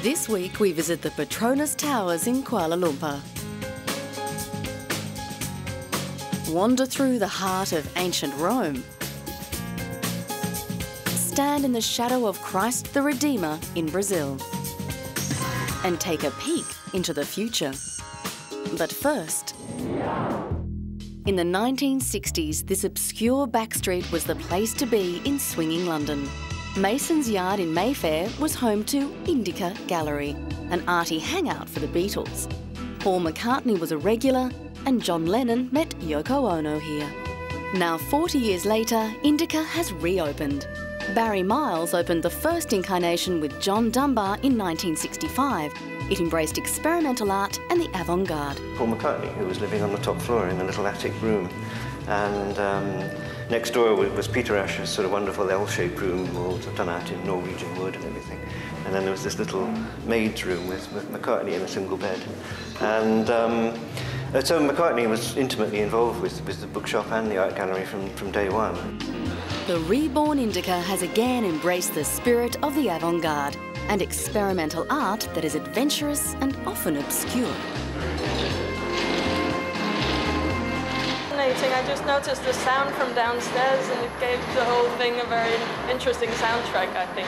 This week we visit the Petronas Towers in Kuala Lumpur. Wander through the heart of ancient Rome. Stand in the shadow of Christ the Redeemer in Brazil. And take a peek into the future. But first, in the 1960s, this obscure backstreet was the place to be in swinging London. Mason's Yard in Mayfair was home to Indica Gallery, an Arty hangout for the Beatles. Paul McCartney was a regular, and John Lennon met Yoko Ono here. Now, 40 years later, Indica has reopened. Barry Miles opened the first incarnation with John Dunbar in 1965. It embraced experimental art and the avant-garde. Paul McCartney, who was living on the top floor in a little attic room, and next door was Peter Asher's sort of wonderful L-shaped room, all done out in Norwegian wood and everything. And then there was this little maid's room with McCartney in a single bed. And so McCartney was intimately involved with the bookshop and the art gallery from day one. The reborn Indica has again embraced the spirit of the avant-garde and experimental art that is adventurous and often obscure. I just noticed the sound from downstairs and it gave the whole thing a very interesting soundtrack, I think.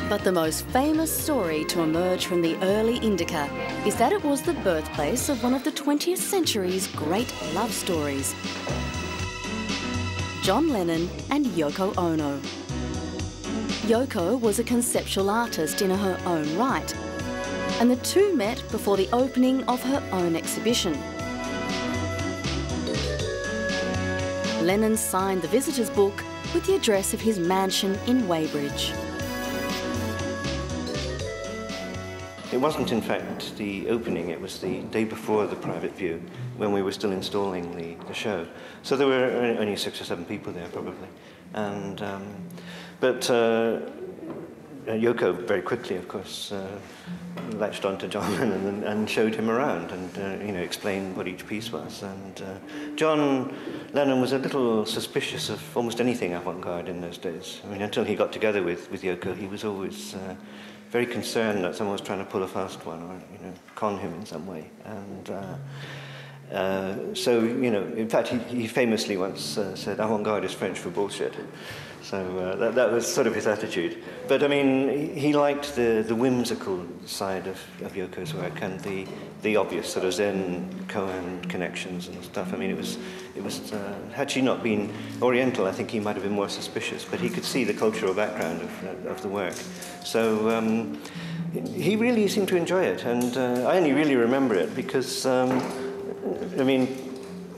But the most famous story to emerge from the early Indica is that it was the birthplace of one of the 20th century's great love stories. John Lennon and Yoko Ono. Yoko was a conceptual artist in her own right, and the two met before the opening of her own exhibition. Lennon signed the visitor's book with the address of his mansion in Weybridge. It wasn't, in fact, the opening, it was the day before the private view, when we were still installing the show. So there were only 6 or 7 people there, probably. And, but Yoko very quickly, of course, latched onto John Lennon and showed him around and, explained what each piece was. And John Lennon was a little suspicious of almost anything avant-garde in those days. I mean, until he got together with Yoko, he was always very concerned that someone was trying to pull a fast one or, con him in some way. And so, in fact, he famously once said, avant-garde is French for bullshit. So that was sort of his attitude. But, I mean, he liked the whimsical side of Yoko's work and the obvious sort of Zen koan connections and stuff. I mean, it was had she not been Oriental, I think he might have been more suspicious, but he could see the cultural background of the work. So he really seemed to enjoy it, and I only really remember it because,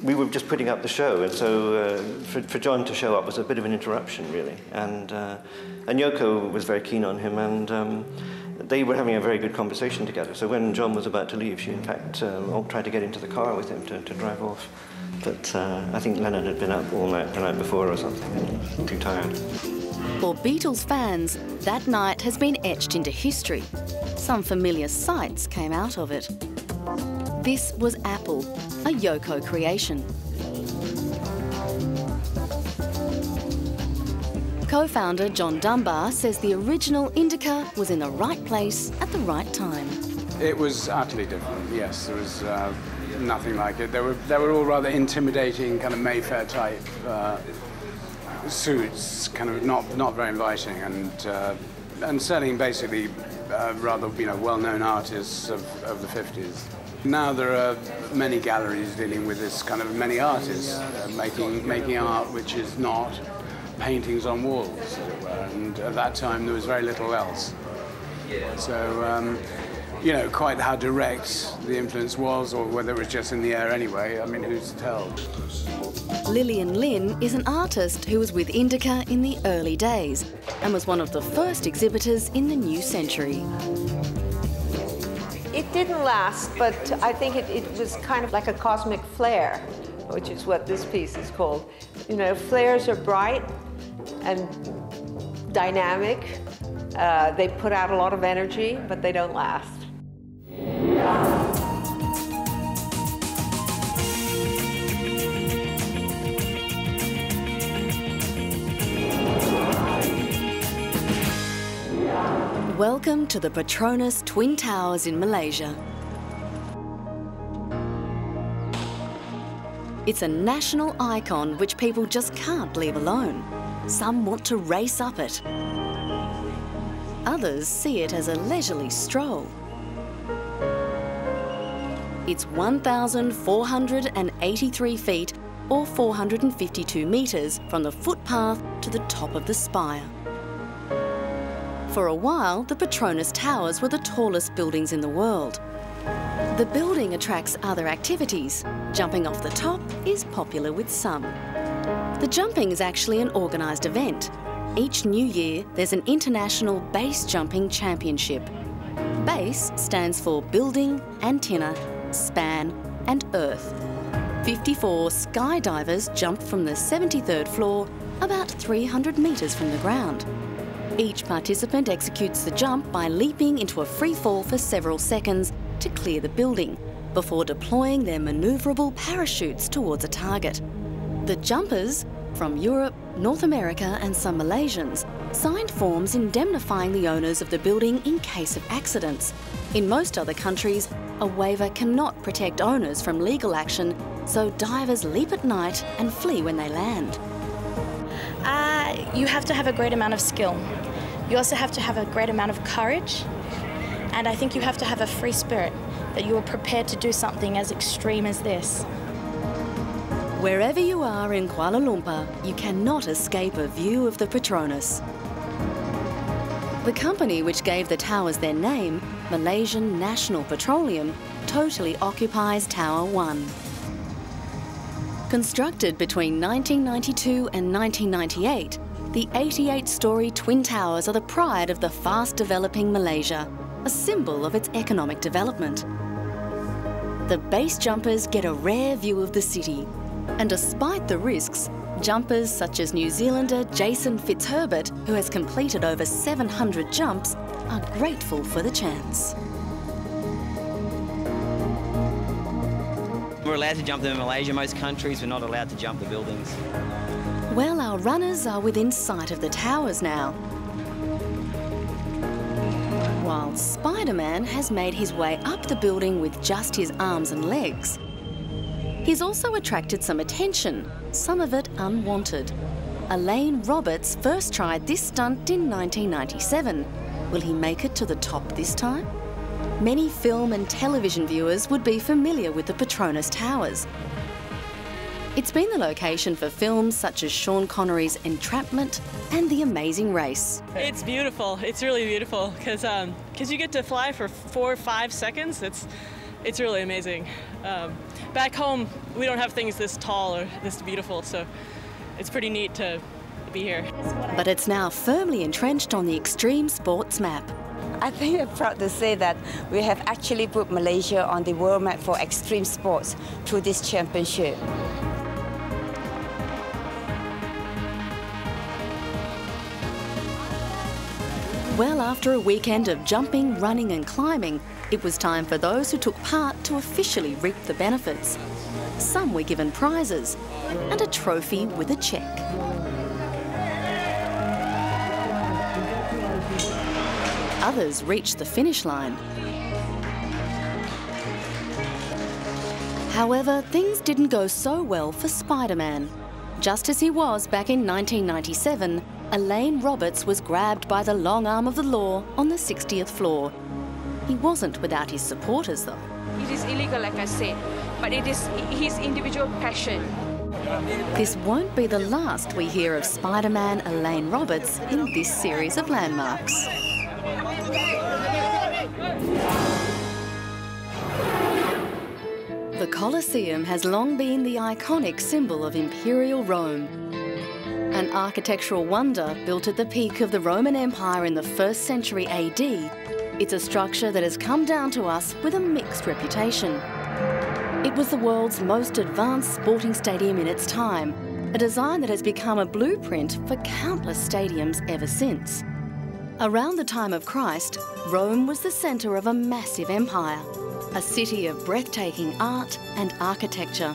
we were just putting up the show, and so for John to show up was a bit of an interruption, really. And Yoko was very keen on him, and they were having a very good conversation together. So when John was about to leave, she, in fact, tried to get into the car with him to drive off. But I think Lennon had been up all night the night before or something, and he was too tired. For Beatles fans, that night has been etched into history. Some familiar sights came out of it. This was Apple, a Yoko creation. Co-founder John Dunbar says the original Indica was in the right place at the right time. It was utterly different, yes. There was nothing like it. They were all rather intimidating, kind of Mayfair type suits, kind of not very inviting, and selling basically rather well-known artists of the 50s. Now there are many galleries dealing with this kind of many artists making art which is not paintings on walls, as it were. And at that time there was very little else. So quite how direct the influence was, or whether it was just in the air anyway, I mean, who's to tell? Lillian Lynn is an artist who was with Indica in the early days and was one of the first exhibitors in the new century. It didn't last, but I think it was kind of like a cosmic flare, which is what this piece is called. Flares are bright and dynamic. They put out a lot of energy, but they don't last. Welcome to the Petronas Twin Towers in Malaysia. It's a national icon which people just can't leave alone. Some want to race up it. Others see it as a leisurely stroll. It's 1,483 feet or 452 metres from the footpath to the top of the spire. For a while, the Petronas Towers were the tallest buildings in the world. The building attracts other activities. Jumping off the top is popular with some. The jumping is actually an organised event. Each new year, there's an international base jumping championship. BASE stands for Building, Antenna, Span and Earth. 54 skydivers jumped from the 73rd floor, about 300 metres from the ground. Each participant executes the jump by leaping into a free fall for several seconds to clear the building, before deploying their manoeuvrable parachutes towards a target. The jumpers, from Europe, North America and some Malaysians, signed forms indemnifying the owners of the building in case of accidents. In most other countries, a waiver cannot protect owners from legal action, so divers leap at night and flee when they land. You have to have a great amount of skill. You also have to have a great amount of courage, and I think you have to have a free spirit, that you are prepared to do something as extreme as this. Wherever you are in Kuala Lumpur, you cannot escape a view of the Petronas. The company which gave the towers their name, Malaysian National Petroleum, totally occupies Tower 1. Constructed between 1992 and 1998, the 88-storey Twin Towers are the pride of the fast-developing Malaysia, a symbol of its economic development. The base jumpers get a rare view of the city, and despite the risks, jumpers such as New Zealander Jason Fitzherbert, who has completed over 700 jumps, are grateful for the chance. We're allowed to jump them in Malaysia. Most countries we're not allowed to jump the buildings. Well, our runners are within sight of the towers now, while Spider-Man has made his way up the building with just his arms and legs. He's also attracted some attention, some of it unwanted. Elaine Roberts first tried this stunt in 1997. Will he make it to the top this time? Many film and television viewers would be familiar with the Petronas Towers. It's been the location for films such as Sean Connery's Entrapment and The Amazing Race. It's beautiful. It's really beautiful because you get to fly for 4 or 5 seconds. It's really amazing. Back home, we don't have things this tall or this beautiful, so it's pretty neat to be here. But it's now firmly entrenched on the extreme sports map. I think I'm proud to say that we have actually put Malaysia on the world map for extreme sports through this championship. Well, after a weekend of jumping, running and climbing, it was time for those who took part to officially reap the benefits. Some were given prizes and a trophy with a cheque. Others reached the finish line. However, things didn't go so well for Spider-Man. Just as he was back in 1997, Elaine Roberts was grabbed by the long arm of the law on the 60th floor. He wasn't without his supporters, though. It is illegal, like I said, but it is his individual passion. This won't be the last we hear of Spider-Man Elaine Roberts in this series of landmarks. The Colosseum has long been the iconic symbol of Imperial Rome. An architectural wonder built at the peak of the Roman Empire in the 1st century AD, it's a structure that has come down to us with a mixed reputation. It was the world's most advanced sporting stadium in its time, a design that has become a blueprint for countless stadiums ever since. Around the time of Christ, Rome was the centre of a massive empire, a city of breathtaking art and architecture.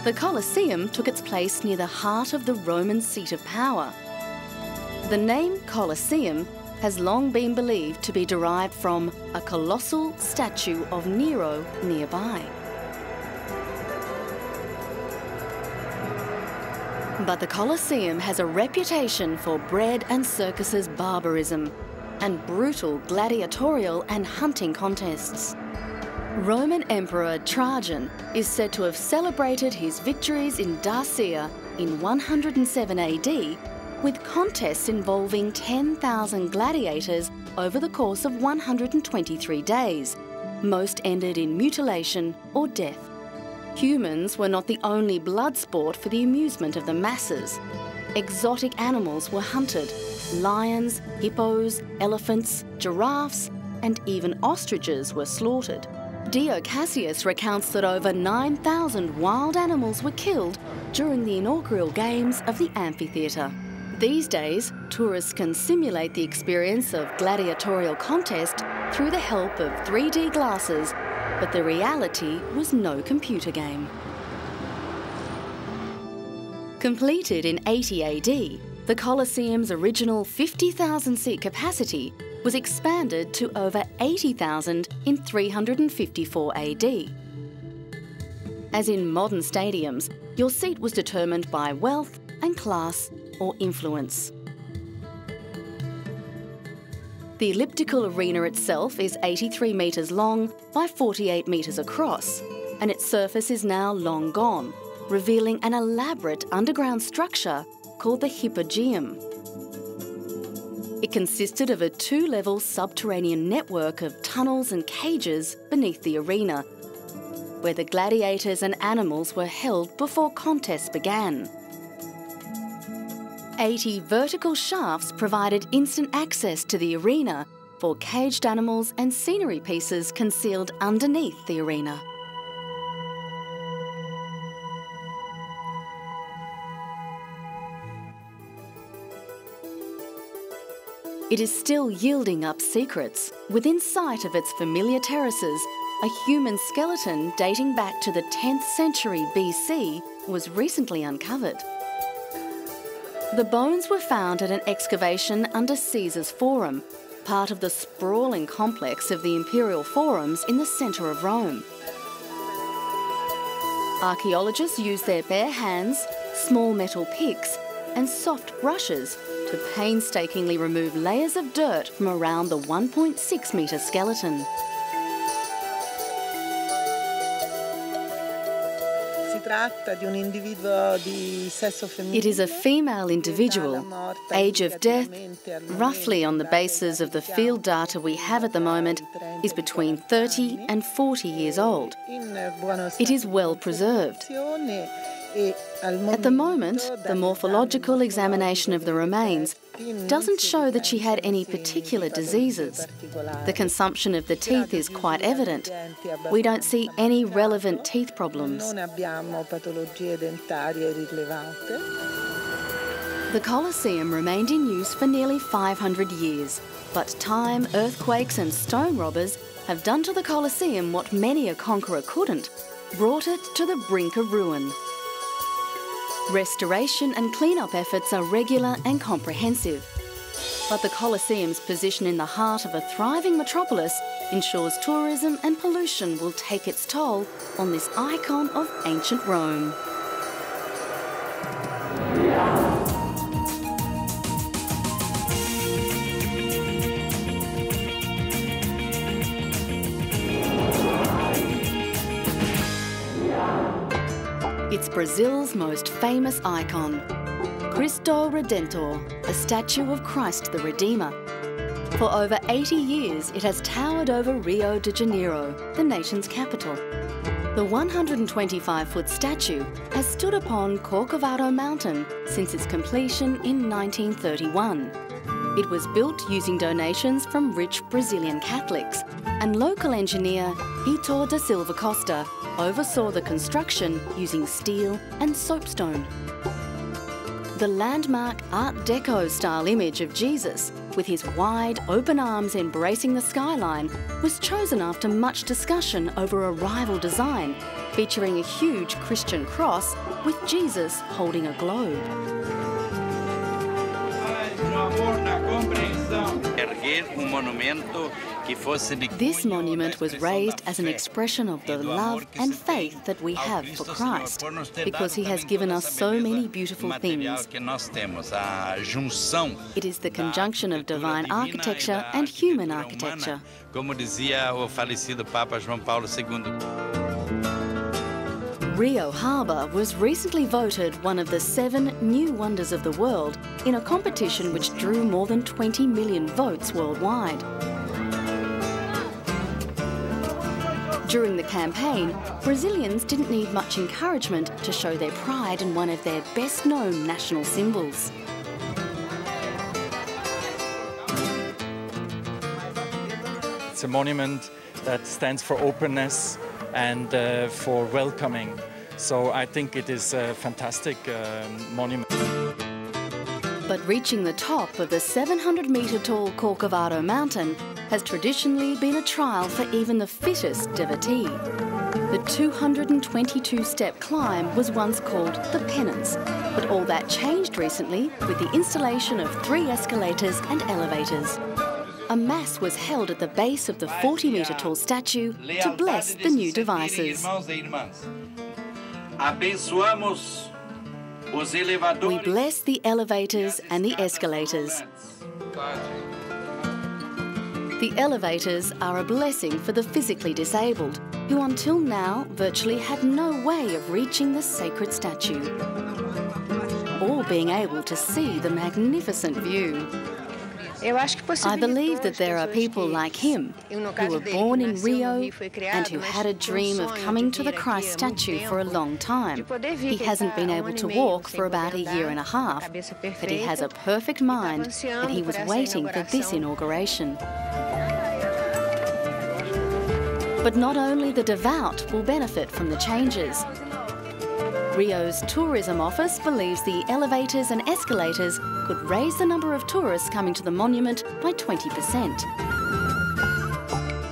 The Colosseum took its place near the heart of the Roman seat of power. The name Colosseum has long been believed to be derived from a colossal statue of Nero nearby. But the Colosseum has a reputation for bread and circuses barbarism and brutal gladiatorial and hunting contests. Roman Emperor Trajan is said to have celebrated his victories in Dacia in 107 AD with contests involving 10,000 gladiators over the course of 123 days. Most ended in mutilation or death. Humans were not the only blood sport for the amusement of the masses. Exotic animals were hunted: lions, hippos, elephants, giraffes, and even ostriches were slaughtered. Dio Cassius recounts that over 9,000 wild animals were killed during the inaugural games of the amphitheatre. These days, tourists can simulate the experience of gladiatorial contest through the help of 3D glasses, but the reality was no computer game. Completed in 80 AD, the Colosseum's original 50,000-seat capacity was expanded to over 80,000 in 354 AD. As in modern stadiums, your seat was determined by wealth and class or influence. The elliptical arena itself is 83 metres long by 48 metres across, and its surface is now long gone, revealing an elaborate underground structure called the Hypogeum. It consisted of a two-level subterranean network of tunnels and cages beneath the arena, where the gladiators and animals were held before contests began. 80 vertical shafts provided instant access to the arena for caged animals and scenery pieces concealed underneath the arena. It is still yielding up secrets. Within sight of its familiar terraces, a human skeleton dating back to the 10th century BC was recently uncovered. The bones were found at an excavation under Caesar's Forum, part of the sprawling complex of the Imperial Forums in the centre of Rome. Archaeologists used their bare hands, small metal picks, and soft brushes to painstakingly remove layers of dirt from around the 1.6 metre skeleton. It is a female individual. Age of death, roughly on the basis of the field data we have at the moment, is between 30 and 40 years old. It is well preserved. At the moment, the morphological examination of the remains doesn't show that she had any particular diseases. The consumption of the teeth is quite evident. We don't see any relevant teeth problems. The Colosseum remained in use for nearly 500 years, but time, earthquakes and stone robbers have done to the Colosseum what many a conqueror couldn't, brought it to the brink of ruin. Restoration and clean-up efforts are regular and comprehensive. But the Colosseum's position in the heart of a thriving metropolis ensures tourism and pollution will take its toll on this icon of ancient Rome. It's Brazil's most famous icon, Cristo Redentor, a statue of Christ the Redeemer. For over 80 years, it has towered over Rio de Janeiro, the nation's capital. The 125-foot statue has stood upon Corcovado Mountain since its completion in 1931. It was built using donations from rich Brazilian Catholics, and local engineer Heitor da Silva Costa oversaw the construction using steel and soapstone. The landmark Art Deco style image of Jesus, with his wide open arms embracing the skyline, was chosen after much discussion over a rival design featuring a huge Christian cross with Jesus holding a globe. This monument was raised as an expression of the love and faith that we have for Christ, because he has given us so many beautiful things. It is the conjunction of divine architecture and human architecture. Como dizia o falecido Papa João Paulo II. Rio Harbour was recently voted one of the 7 new wonders of the world in a competition which drew more than 20 million votes worldwide. During the campaign, Brazilians didn't need much encouragement to show their pride in one of their best-known national symbols. It's a monument that stands for openness and for welcoming. So I think it is a fantastic monument. But reaching the top of the 700-metre-tall Corcovado mountain has traditionally been a trial for even the fittest devotee. The 222-step climb was once called the Penance, but all that changed recently with the installation of 3 escalators and elevators. A mass was held at the base of the 40-metre-tall statue to bless the new devices. We bless the elevators and the escalators. The elevators are a blessing for the physically disabled, who until now virtually had no way of reaching the sacred statue, or being able to see the magnificent view. I believe that there are people like him who were born in Rio and who had a dream of coming to the Christ statue for a long time. He hasn't been able to walk for about a year and a half, but he has a perfect mind and he was waiting for this inauguration. But not only the devout will benefit from the changes. Rio's tourism office believes the elevators and escalators could raise the number of tourists coming to the monument by 20%.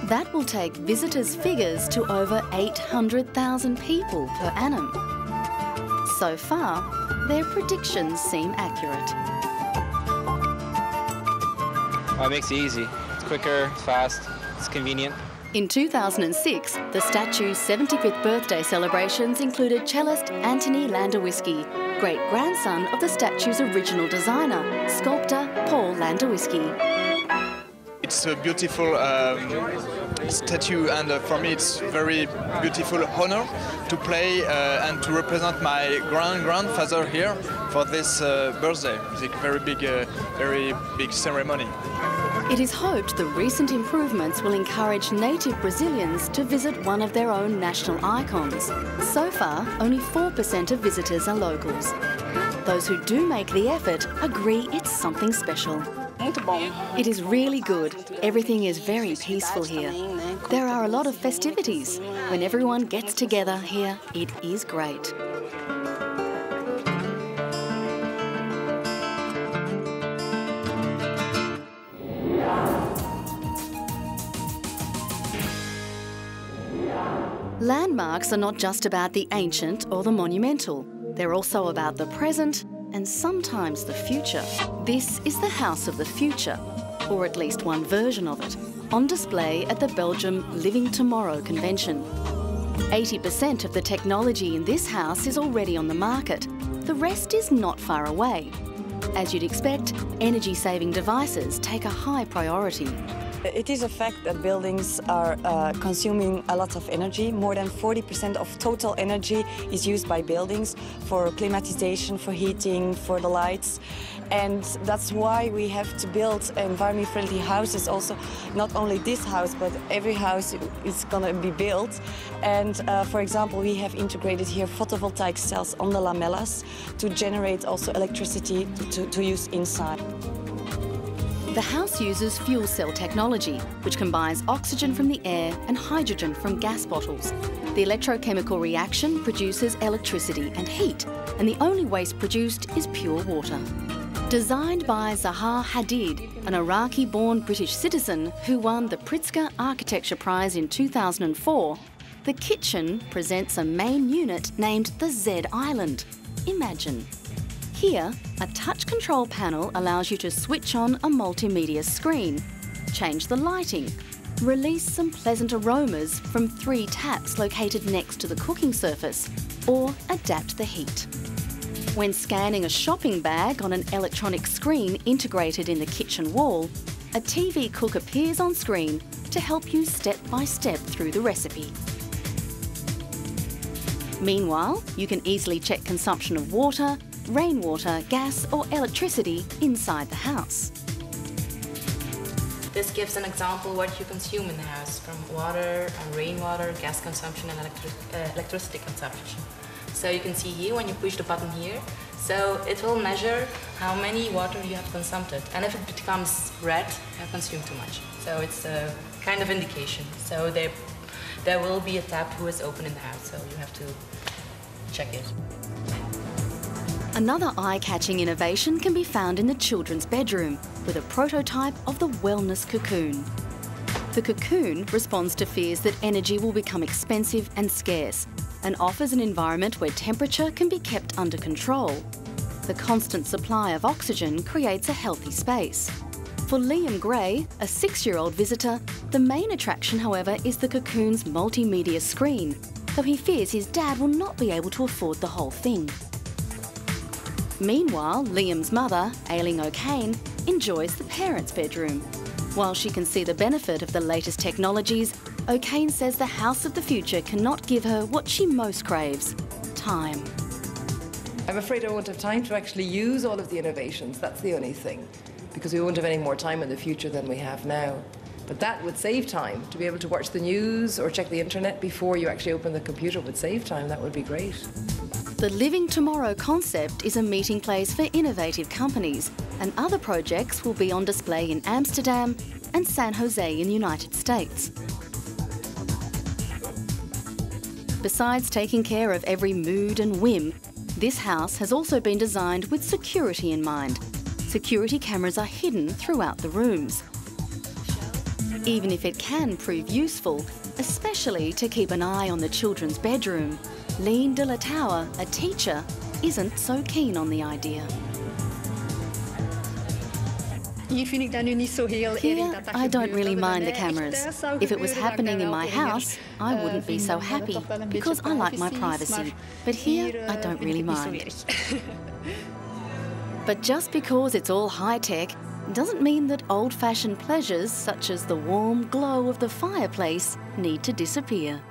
That will take visitors' figures to over 800,000 people per annum. So far, their predictions seem accurate. Well, it makes it easy. It's quicker, it's fast, it's convenient. In 2006, the statue's 75th birthday celebrations included cellist Antoni Landowski, great-grandson of the statue's original designer, sculptor Paul Landowski. It's a beautiful statue, and for me it's very beautiful honor to play and to represent my grandfather here for this birthday. It's a very big ceremony. It is hoped the recent improvements will encourage native Brazilians to visit one of their own national icons. So far, only 4% of visitors are locals. Those who do make the effort agree it's something special. It is really good. Everything is very peaceful here. There are a lot of festivities. When everyone gets together here, it is great. Landmarks are not just about the ancient or the monumental. They're also about the present and sometimes the future. This is the House of the Future, or at least one version of it, on display at the Belgium Living Tomorrow convention. 80% of the technology in this house is already on the market. The rest is not far away. As you'd expect, energy-saving devices take a high priority. It is a fact that buildings are consuming a lot of energy. More than 40% of total energy is used by buildings for climatization, for heating, for the lights. And that's why we have to build environment-friendly houses. Also, not only this house, but every house is going to be built. And for example, we have integrated here photovoltaic cells on the lamellas to generate also electricity to use inside. The house uses fuel cell technology, which combines oxygen from the air and hydrogen from gas bottles. The electrochemical reaction produces electricity and heat, and the only waste produced is pure water. Designed by Zaha Hadid, an Iraqi-born British citizen who won the Pritzker Architecture Prize in 2004, the kitchen presents a main unit named the Z Island. Imagine. Here, a touch control panel allows you to switch on a multimedia screen. change the lighting, release some pleasant aromas from 3 taps located next to the cooking surface, or adapt the heat. When scanning a shopping bag on an electronic screen integrated in the kitchen wall, a TV cook appears on screen to help you step by step through the recipe. Meanwhile, you can easily check consumption of water, rainwater, gas or electricity inside the house. This gives an example what you consume in the house, from water, rainwater, gas consumption and electricity consumption. So you can see here when you push the button here, so it will measure how many water you have consumed, and if it becomes red, you have consumed too much. So it's a kind of indication. So there will be a tap who is open in the house, so you have to check it. Another eye-catching innovation can be found in the children's bedroom with a prototype of the wellness cocoon. The cocoon responds to fears that energy will become expensive and scarce and offers an environment where temperature can be kept under control. The constant supply of oxygen creates a healthy space. For Liam Gray, a 6-year-old visitor, the main attraction, however, is the cocoon's multimedia screen, though he fears his dad will not be able to afford the whole thing. Meanwhile, Liam's mother, Aileen O'Kane, enjoys the parents' bedroom. While she can see the benefit of the latest technologies, O'Kane says the house of the future cannot give her what she most craves: time. I'm afraid I won't have time to actually use all of the innovations, that's the only thing, because we won't have any more time in the future than we have now. But that would save time. To be able to watch the news or check the internet before you actually open the computer would save time. That would be great. The Living Tomorrow concept is a meeting place for innovative companies, and other projects will be on display in Amsterdam and San Jose in the United States. Besides taking care of every mood and whim, this house has also been designed with security in mind. Security cameras are hidden throughout the rooms. Even if it can prove useful, especially to keep an eye on the children's bedroom, Leen de la Tower, a teacher, isn't so keen on the idea. Here, I don't really mind the cameras. If it was happening in my house, I wouldn't be so happy, because I like my privacy. But here, I don't really mind. But just because it's all high-tech doesn't mean that old-fashioned pleasures, such as the warm glow of the fireplace, need to disappear.